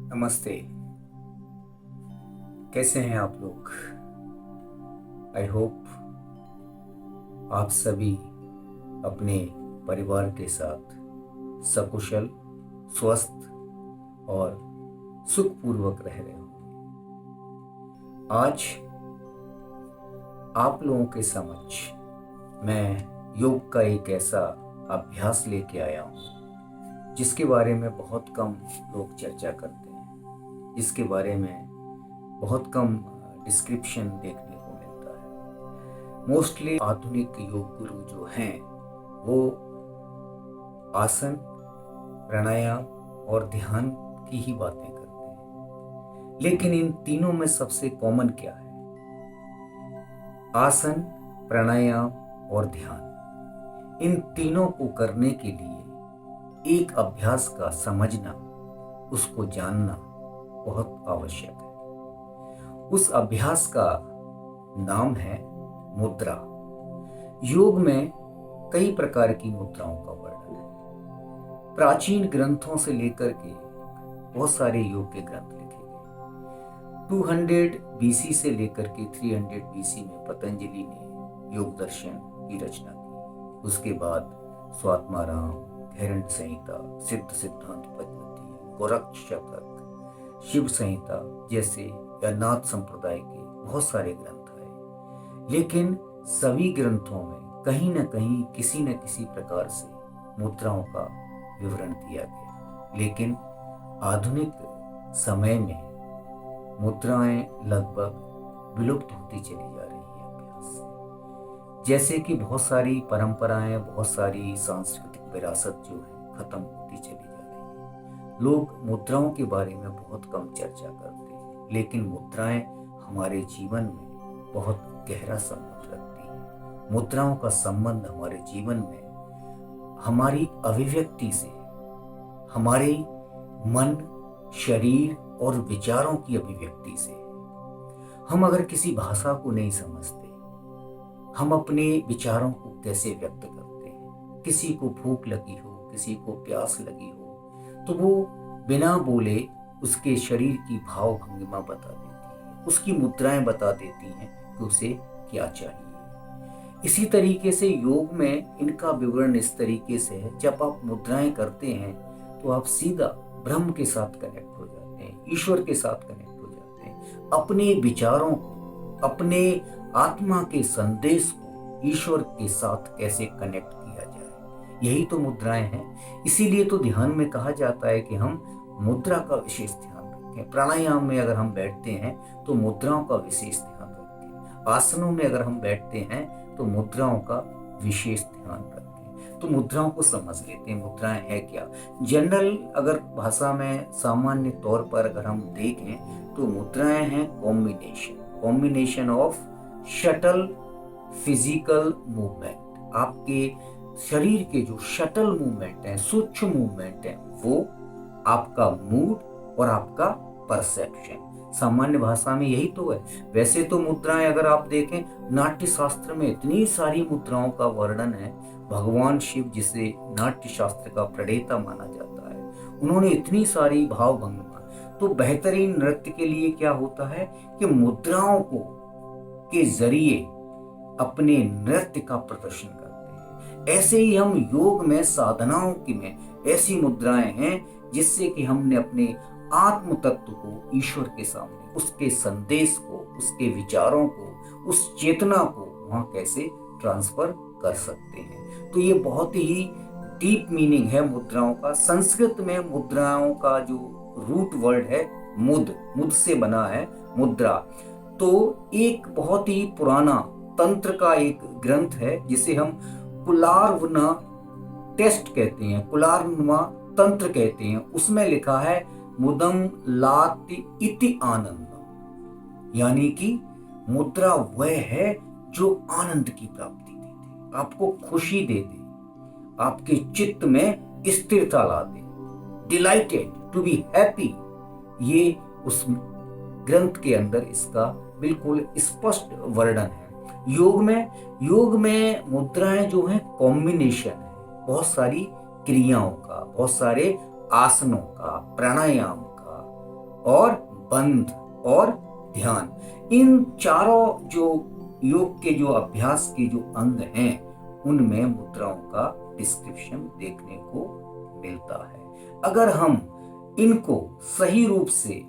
नमस्ते। कैसे हैं आप लोग? आई होप आप सभी अपने परिवार के साथ सकुशल, स्वस्थ और सुखपूर्वक रह रहे हो। आज आप लोगों के समक्ष मैं योग का एक ऐसा अभ्यास लेके आया हूँ जिसके बारे में बहुत कम लोग चर्चा करते हैं, जिसके बारे में बहुत कम डिस्क्रिप्शन देखने को मिलता है। मोस्टली आधुनिक योग गुरु जो हैं वो आसन, प्राणायाम और ध्यान की ही बातें करते हैं, लेकिन इन तीनों में सबसे कॉमन क्या है? आसन, प्राणायाम और ध्यान। इन तीनों को करने के लिए एक अभ्यास का समझना, उसको जानना बहुत आवश्यक है। उस अभ्यास का नाम है मुद्रा। योग में कई प्रकार की मुद्राओं का वर्णन है। प्राचीन ग्रंथों से लेकर के बहुत सारे योग के ग्रंथ लिखे गए। 200 बीसी से लेकर के 300 बीसी में पतंजलि ने योग दर्शन की रचना की। उसके बाद स्वात्माराम, घैरण्य संहिता, सिद्ध सिद्धांत पद्धति, गोरक्ष शतक, शिव संहिता जैसे या नाथ संप्रदाय के बहुत सारे ग्रंथ आए, लेकिन सभी ग्रंथों में कहीं न कहीं किसी न किसी प्रकार से मुद्राओं का विवरण दिया गया। लेकिन आधुनिक समय में मुद्राएं लगभग विलुप्त होती चली जा रही है अभ्यास से। जैसे कि बहुत सारी परंपराएं, बहुत सारी सांस्कृतिक विरासत जो है खत्म होती चली जा रही है। लोग मुद्राओं के बारे में बहुत कम चर्चा करते हैं, लेकिन मुद्राएं हमारे जीवन में बहुत गहरा संबंध रखती हैं। मुद्राओं का संबंध हमारे जीवन में हमारी अभिव्यक्ति से, हमारे मन, शरीर और विचारों की अभिव्यक्ति से। हम अगर किसी भाषा को नहीं समझते, हम अपने विचारों को कैसे व्यक्त करते हैं? किसी को भूख लगी हो, किसी को प्यास लगी हो, तो वो बिना बोले उसके शरीर की भाव भंगिमा बता देती है, उसकी मुद्राएं बता देती हैं कि उसे क्या चाहिए। इसी तरीके से योग में इनका विवरण इस तरीके से है, जब आप मुद्राएं करते हैं तो आप सीधा ब्रह्म के साथ कनेक्ट हो जाते हैं, ईश्वर के साथ कनेक्ट हो जाते हैं। अपने विचारों को, अपने आत्मा के संदेश को ईश्वर के साथ कैसे कनेक्ट किया जाए, यही तो मुद्राएं हैं। इसीलिए तो ध्यान में कहा जाता है कि हम मुद्रा का विशेष ध्यान रखें। प्राणायाम में अगर हम बैठते हैं तो मुद्राओं का विशेष ध्यान रखें। आसनों में अगर हम बैठते हैं तो मुद्राओं का विशेष ध्यान रखें। तो मुद्राओं को समझ लेते हैं, मुद्राएं है क्या। जनरल अगर भाषा में सामान्य तौर पर अगर हम देखें तो मुद्राएं हैं combination of shuttle physical movement. आपके शरीर के जो शटल मूवमेंट है, सूक्ष्म मूवमेंट है, वो आपका मूड और आपका परसेप्शन। सामान्य भाषा में यही तो है। वैसे तो मुद्राएं अगर आप देखें, नाट्य शास्त्र में इतनी सारी मुद्राओं का वर्णन है। भगवान शिव, जिसे नाट्य शास्त्र का प्रणेता माना जाता है, उन्होंने इतनी सारी भाव भंगिमा। तो बेहतरीन नृत्य के लिए क्या होता है कि मुद्राओं को के जरिए अपने नृत्य का प्रदर्शन करते हैं। ऐसे ही हम योग में, साधनाओं की में ऐसी मुद्राएं हैं जिससे कि हमने अपने आत्म तत्व को ईश्वर के सामने, उसके संदेश को, उसके विचारों को, उस चेतना को वहां कैसे ट्रांसफर कर सकते हैं। तो ये बहुत ही डीप मीनिंग है मुद्राओं का। संस्कृत में मुद्राओं का जो रूट वर्ड है मुद से बना है मुद्रा। तो एक बहुत ही पुराना तंत्र का एक ग्रंथ है जिसे हम कुलार्वना टेस्ट कहते हैं, कुलार्वना तंत्र कहते हैं। उसमें लिखा है मुदम लाति इति आनंदम, यानी कि मुद्रा वह है जो आनंद की प्राप्ति दे दे, आपको खुशी दे दे, आपके चित्त में स्थिरता ला दे। डिलाइटेड, टू बी हैप्पी, ये उस ग्रंथ के अंदर इसका बिल्कुल स्पष्ट वर्णन है। योग में मुद्राएं जो हैं कॉम्बिनेशन है बहुत सारी क्रियाओं का, बहुत सारे आसनों का, प्राणायाम का, और बंध और ध्यान। इन चारों जो योग के जो अभ्यास के जो अंग हैं उनमें मुद्राओं का डिस्क्रिप्शन देखने को मिलता है। अगर हम इनको सही रूप से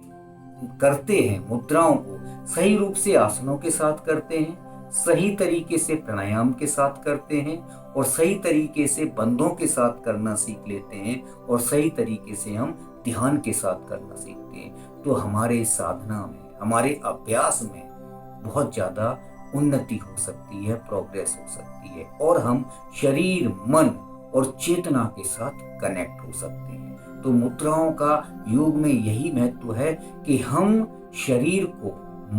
करते हैं, मुद्राओं को सही रूप से आसनों के साथ करते हैं, सही तरीके से प्राणायाम के साथ करते हैं और सही तरीके से बंधों के साथ करना सीख लेते हैं और सही तरीके से हम ध्यान के साथ करना सीखते हैं, तो हमारे साधना में, हमारे अभ्यास में बहुत ज़्यादा उन्नति हो सकती है, प्रोग्रेस हो सकती है और हम शरीर, मन और चेतना के साथ कनेक्ट हो सकते हैं। तो मुद्राओं का योग में यही महत्व है कि हम शरीर को,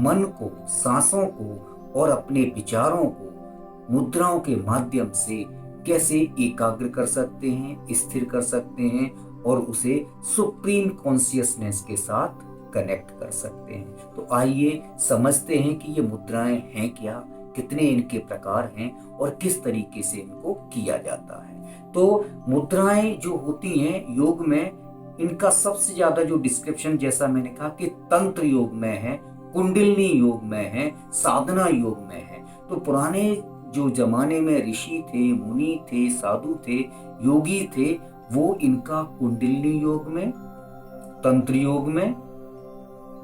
मन को, सांसों को और अपने विचारों को मुद्राओं के माध्यम से कैसे एकाग्र कर सकते हैं, स्थिर कर सकते हैं और उसे सुप्रीम कॉन्शियसनेस के साथ कनेक्ट कर सकते हैं। तो आइए समझते हैं कि ये मुद्राएं हैं क्या, कितने इनके प्रकार हैं और किस तरीके से इनको किया जाता है। तो मुद्राएं जो होती हैं योग में, इनका सबसे ज्यादा जो डिस्क्रिप्शन, जैसा मैंने कहा कि तंत्र योग में है, कुंडलिनी योग में है, साधना योग में है। तो पुराने जो जमाने में ऋषि थे, मुनि थे, साधु थे, योगी थे, वो इनका कुंडलिनी योग में, तंत्र योग में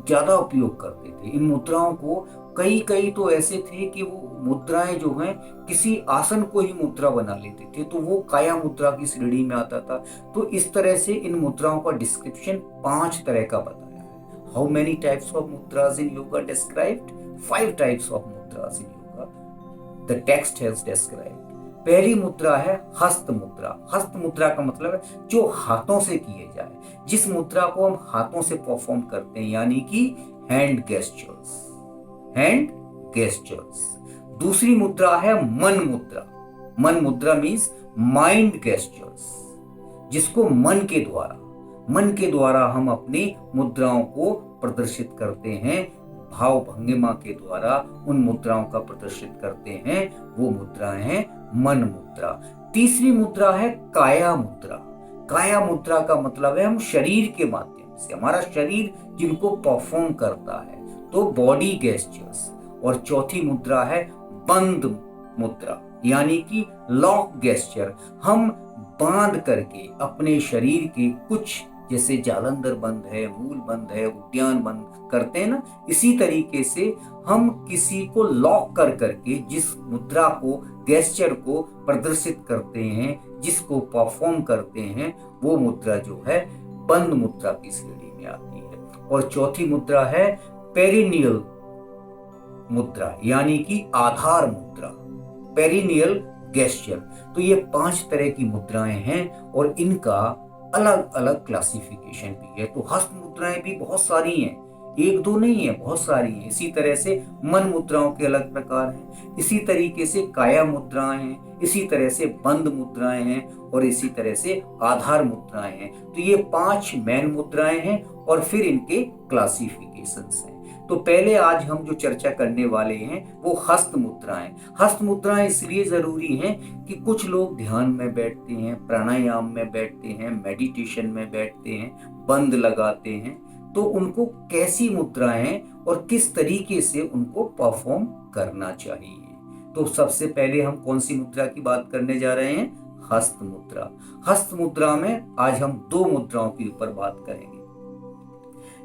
ज्यादा उपयोग करते थे। इन मुद्राओं को कई तो ऐसे थे कि वो मुद्राएं जो हैं किसी आसन को ही मुद्रा बना लेते थे, तो वो काया मुद्रा की श्रेणी में आता था। तो इस तरह से इन मुद्राओं का डिस्क्रिप्शन 5 तरह का बताया है। How many types of मुद्रास in yoga described? 5 types of मुद्रास in yoga the text has described. पहली मुद्रा है हस्त मुद्रा। हस्त मुद्रा का मतलब है जो हाथों से किए जाए, जिस मुद्रा को हम हाथों से परफॉर्म करते हैं, यानी कि हैंड गेस्चर्स, हैंड गेस्चर्स। दूसरी मुद्रा है मन मुद्रा। मन मुद्रा मीन्स माइंड गेस्चर्स, जिसको मन के द्वारा हम अपनी मुद्राओं को प्रदर्शित करते हैं, भाव भंगिमा के द्वारा उन मुद्राओं का प्रदर्शित करते हैं, वो मुद्राएं हैं मन मुद्रा। तीसरी मुद्रा है काया मुद्रा। काया मुद्रा का मतलब है हम शरीर के माध्यम से, हमारा शरीर जिनको परफॉर्म करता है, तो बॉडी गेस्चर्स। और चौथी मुद्रा है बंद मुद्रा, यानी कि लॉक गेस्चर। हम बांध करके अपने शरीर के कुछ, जैसे जालंधर बंद है, मूल बंद है, उद्यान बंद करते हैं ना, इसी तरीके से हम किसी को लॉक कर करके जिस मुद्रा को, गेस्चर को प्रदर्शित करते हैं, जिसको परफॉर्म करते हैं, वो मुद्रा जो है बंद मुद्रा की श्रेणी में आती है। और चौथी मुद्रा है पेरिनियल मुद्रा, यानी कि आधार मुद्रा, पेरिनियल गेस्चर। तो ये 5 तरह की मुद्राएं हैं और इनका अलग अलग क्लासिफिकेशन भी है। तो हस्त मुद्राएं भी बहुत सारी हैं, एक दो नहीं है, बहुत सारी हैं। इसी तरह से मन मुद्राओं के अलग प्रकार हैं, इसी तरीके से काया मुद्राएं हैं, इसी तरह से बंद मुद्राएं हैं और इसी तरह से आधार मुद्राएं हैं। तो ये 5 मेन मुद्राएं हैं और फिर इनके क्लासिफिकेशंस हैं। तो पहले आज हम जो चर्चा करने वाले हैं वो हस्त मुद्राएं। हस्त मुद्राएं इसलिए जरूरी हैं कि कुछ लोग ध्यान में बैठते हैं, प्राणायाम में बैठते हैं, मेडिटेशन में बैठते हैं, बंद लगाते हैं, तो उनको कैसी मुद्राएं और किस तरीके से उनको परफॉर्म करना चाहिए। तो सबसे पहले हम कौन सी मुद्रा की बात करने जा रहे हैं? हस्त मुद्रा। हस्त मुद्रा में आज हम 2 मुद्राओं के ऊपर बात करेंगे।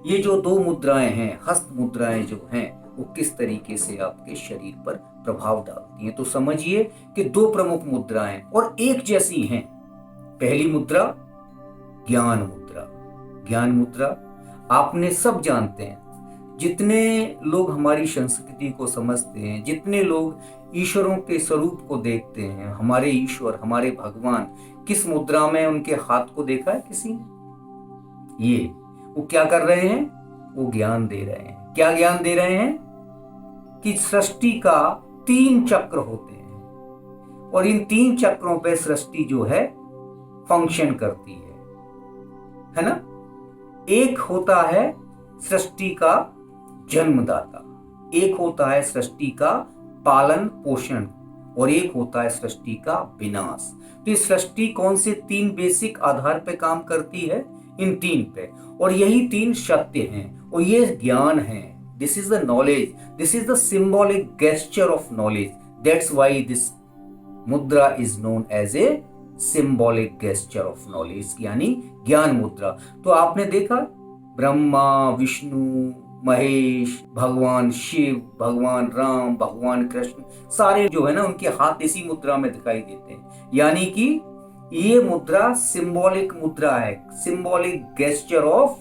ये जो 2 मुद्राएं हैं, हस्त मुद्राएं जो हैं, वो किस तरीके से आपके शरीर पर प्रभाव डालती हैं। तो समझिए कि 2 प्रमुख मुद्राएं और एक जैसी हैं। पहली मुद्रा ज्ञान मुद्रा। ज्ञान मुद्रा आपने सब जानते हैं, जितने लोग हमारी संस्कृति को समझते हैं, जितने लोग ईश्वरों के स्वरूप को देखते हैं, हमारे ईश्वर, हमारे भगवान किस मुद्रा में उनके हाथ को देखा है किसी ने? ये वो क्या कर रहे हैं? वो ज्ञान दे रहे हैं। क्या ज्ञान दे रहे हैं? कि सृष्टि का 3 चक्र होते हैं और इन 3 चक्रों पे सृष्टि जो है फंक्शन करती है ना? एक होता है सृष्टि का जन्मदाता, एक होता है सृष्टि का पालन पोषण और एक होता है सृष्टि का विनाश। तो ये सृष्टि कौन से 3 बेसिक आधार पे काम करती है? इन 3 पे। और यही 3 सत्य हैं और ये ज्ञान है, this is the knowledge, this is the symbolic gesture of knowledge, that's why this mudra is known as a symbolic gesture of knowledge, यानी ज्ञान मुद्रा। तो आपने देखा ब्रह्मा, विष्णु, महेश, भगवान शिव, भगवान राम, भगवान कृष्ण, सारे जो है ना उनके हाथ इसी मुद्रा में दिखाई देते हैं, यानी कि ये मुद्रा सिंबॉलिक मुद्रा है, सिंबॉलिक गेस्चर ऑफ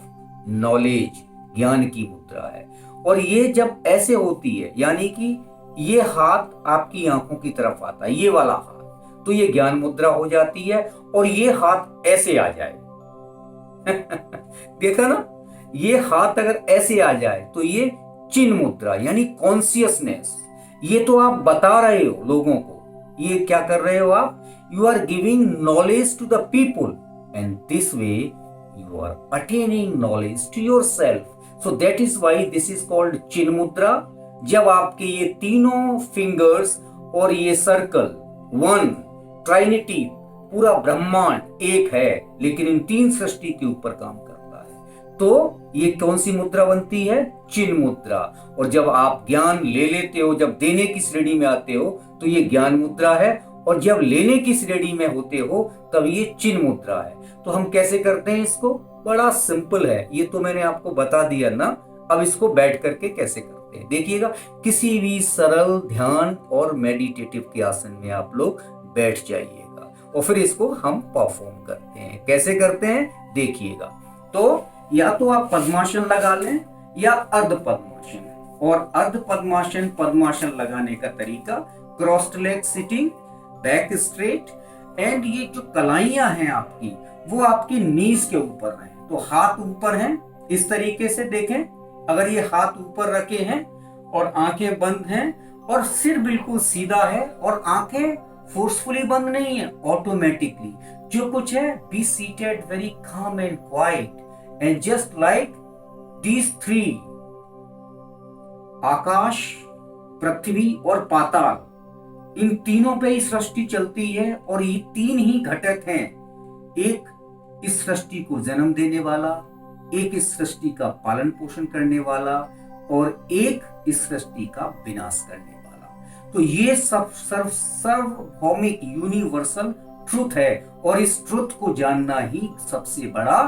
नॉलेज, ज्ञान की मुद्रा है। और ये जब ऐसे होती है, यानी कि ये हाथ आपकी आंखों की तरफ आता है, ये वाला हाथ, तो ये ज्ञान मुद्रा हो जाती है। और ये हाथ ऐसे आ जाए देखा ना, ये हाथ अगर ऐसे आ जाए तो ये चिन्ह मुद्रा, यानी कॉन्शियसनेस। ये तो आप बता रहे हो लोगों को, ये क्या कर रहे हो आप, you are giving knowledge to the people and this way you are attaining knowledge to yourself. So that is why this is called चिन्ह मुद्रा। जब आपके ये तीनों फिंगर्स और ये सर्कल, वन, ट्राइनिटी, पूरा ब्रह्मांड एक है लेकिन इन तीन सृष्टि के ऊपर काम करता है, तो ये कौन सी मुद्रा बनती है, चिन्ह मुद्रा। और जब आप ज्ञान ले लेते हो, जब देने की श्रेणी में आते हो तो ये ज्ञान मुद्रा है, और जब लेने की श्रेणी में होते हो तब ये चिन्ह मुद्रा है। तो हम कैसे करते हैं इसको, बड़ा सिंपल है, ये तो मैंने आपको बता दिया ना। अब इसको बैठ करके कैसे करते हैं देखिएगा, किसी भी सरल ध्यान और मेडिटेटिव के आसन में आप लोग बैठ जाइएगा और फिर इसको हम परफॉर्म करते हैं। कैसे करते हैं देखिएगा। तो या तो आप पद्मासन लगा लें या अर्ध पद्मासन। और अर्ध पद्मासन, पद्मासन लगाने का तरीका, crossed leg sitting, back straight, and ये जो कलाइयां हैं आपकी वो आपकी नीज के ऊपर हैं। तो हाथ ऊपर हैं इस तरीके से, देखें, अगर ये हाथ ऊपर रखे हैं और आंखें बंद हैं और सिर बिल्कुल सीधा है और आंखें फोर्सफुली बंद नहीं है, ऑटोमेटिकली जो कुछ है, be seated very calm and quiet and just like these three, आकाश, पृथ्वी और पाताल, इन तीनों पे ही सृष्टि चलती है और ये तीन ही घटक हैं, एक इस सृष्टि को जन्म देने वाला, एक इस सृष्टि का पालन पोषण करने वाला और एक इस सृष्टि का विनाश करने वाला। तो ये सब सार्वभौमिक यूनिवर्सल ट्रुथ है और इस ट्रुथ को जानना ही सबसे बड़ा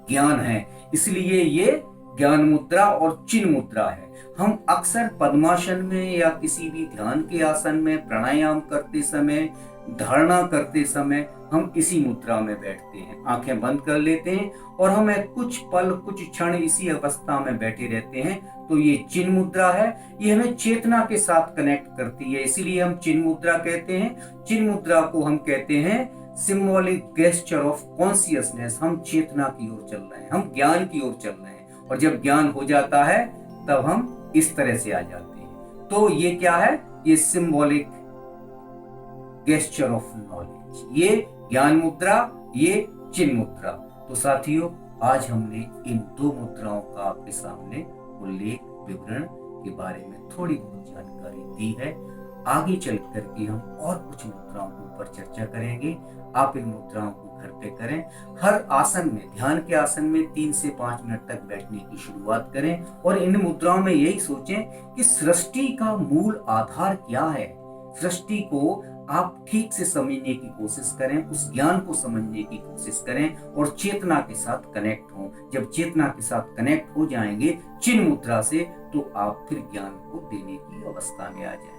ज्ञान है। इसलिए ये ज्ञान मुद्रा और चिन्ह मुद्रा है। हम अक्सर पद्मासन में या किसी भी ध्यान के आसन में, प्राणायाम करते समय, धारणा करते समय हम इसी मुद्रा में बैठते हैं, आंखें बंद कर लेते हैं और हमें कुछ पल, कुछ क्षण इसी अवस्था में बैठे रहते हैं। तो ये चिन्ह मुद्रा है, ये हमें चेतना के साथ कनेक्ट करती है, इसीलिए हम चिन्ह मुद्रा कहते हैं। चिन्ह मुद्रा को हम कहते हैं सिंबॉलिक गेस्चर ऑफ कॉन्शियसनेस। हम चेतना की ओर चल रहे हैं, हम ज्ञान की ओर चल रहे हैं, और जब ज्ञान हो जाता है तब हम इस तरह से आ जाते हैं। तो ये क्या है, ये सिंबॉलिक गेस्चर ऑफ नॉलेज, ये ज्ञान मुद्रा, ये चिन्ह मुद्रा। तो साथियों, आज हमने इन दो मुद्राओं का आपके सामने उल्लेख, विवरण के बारे में थोड़ी बहुत जानकारी दी है। आगे चल करके हम और कुछ मुद्राओं के ऊपर चर्चा करेंगे। आप इन मुद्राओं को घर पे करें। हर आसन में, ध्यान के आसन में 3 से 5 मिनट तक बैठने की शुरुआत करें और इन मुद्राओं में यही सोचें कि सृष्टि का मूल आधार क्या है। सृष्टि को आप ठीक से समझने की कोशिश करें, उस ज्ञान को समझने की कोशिश करें और चेतना के साथ कनेक्ट हों। जब चेतना के साथ कनेक्ट हो जाएंगे चिन्ह मुद्रा से, तो आप फिर ज्ञान को देने की अवस्था में आ जाएंगे।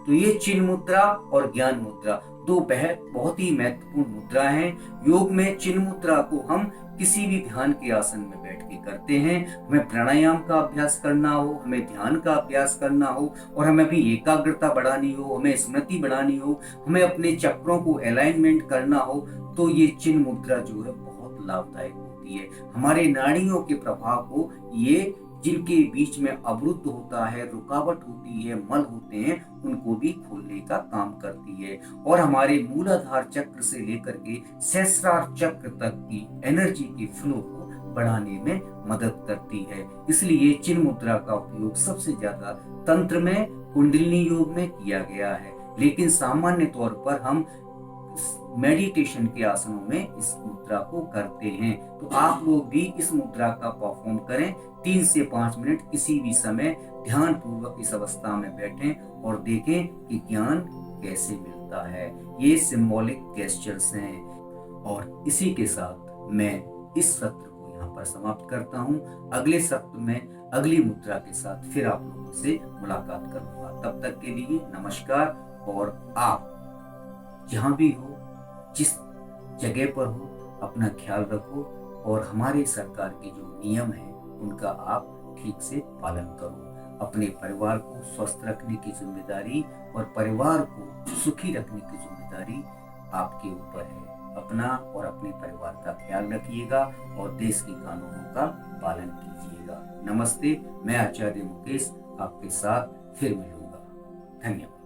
तो ये चिन्ह मुद्रा और ज्ञान मुद्रा दो बहुत ही महत्वपूर्ण मुद्रा हैं। योग में चिन्ह मुद्रा को हम किसी भी ध्यान के आसन में बैठ के करते हैं। हमें प्राणायाम का अभ्यास करना हो, हमें ध्यान का अभ्यास करना हो और हमें भी एकाग्रता बढ़ानी हो, हमें स्मृति बढ़ानी हो, हमें अपने चक्रों को अलाइनमेंट करना हो, तो ये चिन्ह मुद्रा जो है बहुत लाभदायक होती है। हमारे नाड़ियों के प्रभाव को, ये जिनके बीच में अवरुद्ध होता है, रुकावट होती है, मल होते हैं, उनको भी खोलने का काम करती है और हमारे मूलाधार चक्र से लेकर के सहस्रार चक्र तक की एनर्जी के फ्लो को बढ़ाने में मदद करती है। इसलिए चिन्ह मुद्रा का उपयोग सबसे ज्यादा तंत्र में, कुंडलिनी योग में किया गया है, लेकिन सामान्य तौर पर हम मेडिटेशन के आसनों में इस मुद्रा को करते हैं। तो आप लोग भी इस मुद्रा का परफॉर्म करें। 3 से 5 मिनट किसी भी समय ध्यान पूर्वक इस अवस्था में बैठें और देखें कि ज्ञान कैसे मिलता है। ये सिंबॉलिक गेस्चर्स हैं। और इसी के साथ मैं इस सत्र को यहाँ पर समाप्त करता हूँ। अगले सत्र में अगली मुद्रा के साथ फिर आप लोगों से मुलाकात करूंगा। तब तक के लिए नमस्कार। और आप जहाँ भी हो, जिस जगह पर हो, अपना ख्याल रखो और हमारे सरकार के जो नियम हैं उनका आप ठीक से पालन करो। अपने परिवार को स्वस्थ रखने की जिम्मेदारी और परिवार को सुखी रखने की जिम्मेदारी आपके ऊपर है। अपना और अपने परिवार का ख्याल रखिएगा और देश के कानूनों का पालन कीजिएगा। नमस्ते, मैं आचार्य मुकेश आपके साथ फिर मिलूंगा। धन्यवाद।